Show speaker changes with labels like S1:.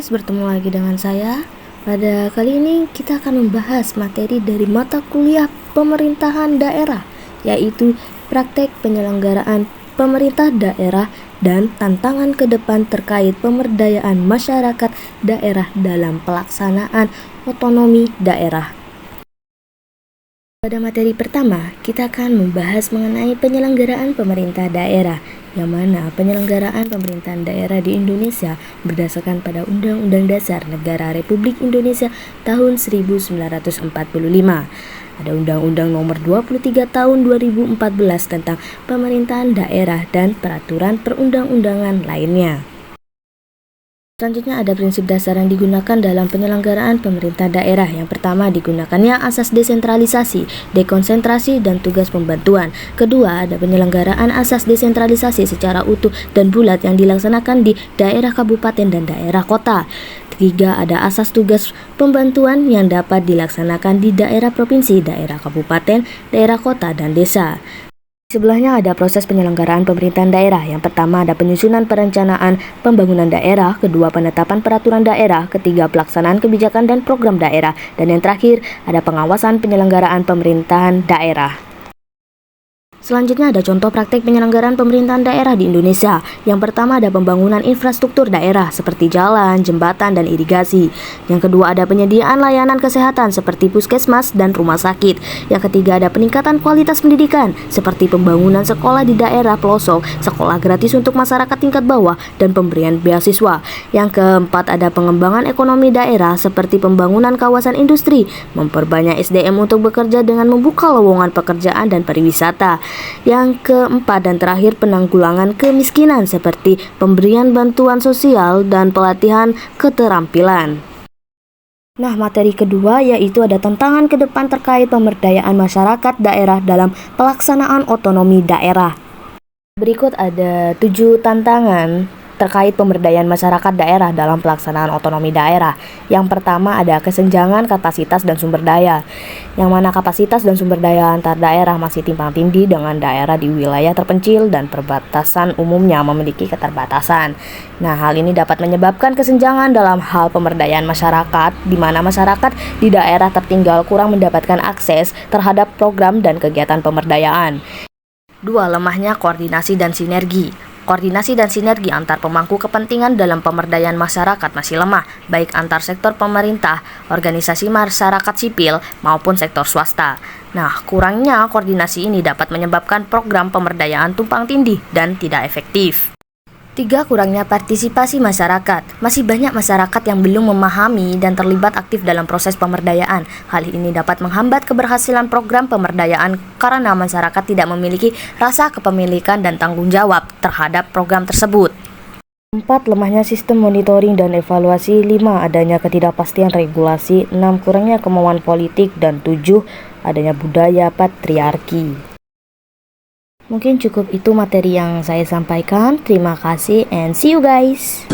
S1: guys, bertemu lagi dengan saya. Pada kali ini kita akan membahas materi dari mata kuliah pemerintahan daerah, yaitu praktek penyelenggaraan pemerintah daerah dan tantangan ke depan terkait pemberdayaan masyarakat daerah dalam pelaksanaan otonomi daerah. Pada materi pertama, kita akan membahas mengenai penyelenggaraan pemerintah daerah, yang mana penyelenggaraan pemerintahan daerah di Indonesia berdasarkan pada Undang-Undang Dasar Negara Republik Indonesia tahun 1945. Ada Undang-Undang Nomor 23 Tahun 2014 tentang pemerintahan daerah dan peraturan perundang-undangan lainnya. Selanjutnya ada prinsip dasar yang digunakan dalam penyelenggaraan pemerintah daerah. Yang pertama digunakannya asas desentralisasi, dekonsentrasi, dan tugas pembantuan. Kedua ada penyelenggaraan asas desentralisasi secara utuh dan bulat yang dilaksanakan di daerah kabupaten dan daerah kota. Ketiga ada asas tugas pembantuan yang dapat dilaksanakan di daerah provinsi, daerah kabupaten, daerah kota, dan desa. Sebelahnya ada proses penyelenggaraan pemerintahan daerah. Yang pertama ada penyusunan perencanaan pembangunan daerah, kedua penetapan peraturan daerah, ketiga pelaksanaan kebijakan dan program daerah, dan yang terakhir ada pengawasan penyelenggaraan pemerintahan daerah. Selanjutnya ada contoh praktek penyelenggaraan pemerintahan daerah di Indonesia. Yang pertama ada pembangunan infrastruktur daerah seperti jalan, jembatan, dan irigasi. Yang kedua ada penyediaan layanan kesehatan seperti puskesmas dan rumah sakit. Yang ketiga ada peningkatan kualitas pendidikan seperti pembangunan sekolah di daerah pelosok, sekolah gratis untuk masyarakat tingkat bawah, dan pemberian beasiswa. Yang keempat ada pengembangan ekonomi daerah seperti pembangunan kawasan industri, memperbanyak SDM untuk bekerja dengan membuka lowongan pekerjaan dan pariwisata. Yang keempat dan terakhir penanggulangan kemiskinan seperti pemberian bantuan sosial dan pelatihan keterampilan. Nah, materi kedua yaitu ada tantangan ke depan terkait pemberdayaan masyarakat daerah dalam pelaksanaan otonomi daerah. Berikut ada 7 tantangan terkait pemberdayaan masyarakat daerah dalam pelaksanaan otonomi daerah. Yang pertama ada kesenjangan kapasitas dan sumber daya, yang mana kapasitas dan sumber daya antar daerah masih timpang tindih dengan daerah di wilayah terpencil dan perbatasan umumnya memiliki keterbatasan. Nah, hal ini dapat menyebabkan kesenjangan dalam hal pemberdayaan masyarakat, di mana masyarakat di daerah tertinggal kurang mendapatkan akses terhadap program dan kegiatan pemberdayaan. 2. Lemahnya koordinasi dan sinergi. Koordinasi dan sinergi antar pemangku kepentingan dalam pemberdayaan masyarakat masih lemah, baik antar sektor pemerintah, organisasi masyarakat sipil, maupun sektor swasta. Nah, kurangnya koordinasi ini dapat menyebabkan program pemberdayaan tumpang tindih dan tidak efektif. 3. Kurangnya partisipasi masyarakat. Masih banyak masyarakat yang belum memahami dan terlibat aktif dalam proses pemberdayaan. Hal ini dapat menghambat keberhasilan program pemberdayaan karena masyarakat tidak memiliki rasa kepemilikan dan tanggung jawab terhadap program tersebut. 4. Lemahnya sistem monitoring dan evaluasi. 5. Adanya ketidakpastian regulasi. 6. Kurangnya kemauan politik. Dan 7. Adanya budaya patriarki. Mungkin cukup itu materi yang saya sampaikan. Terima kasih and see you guys.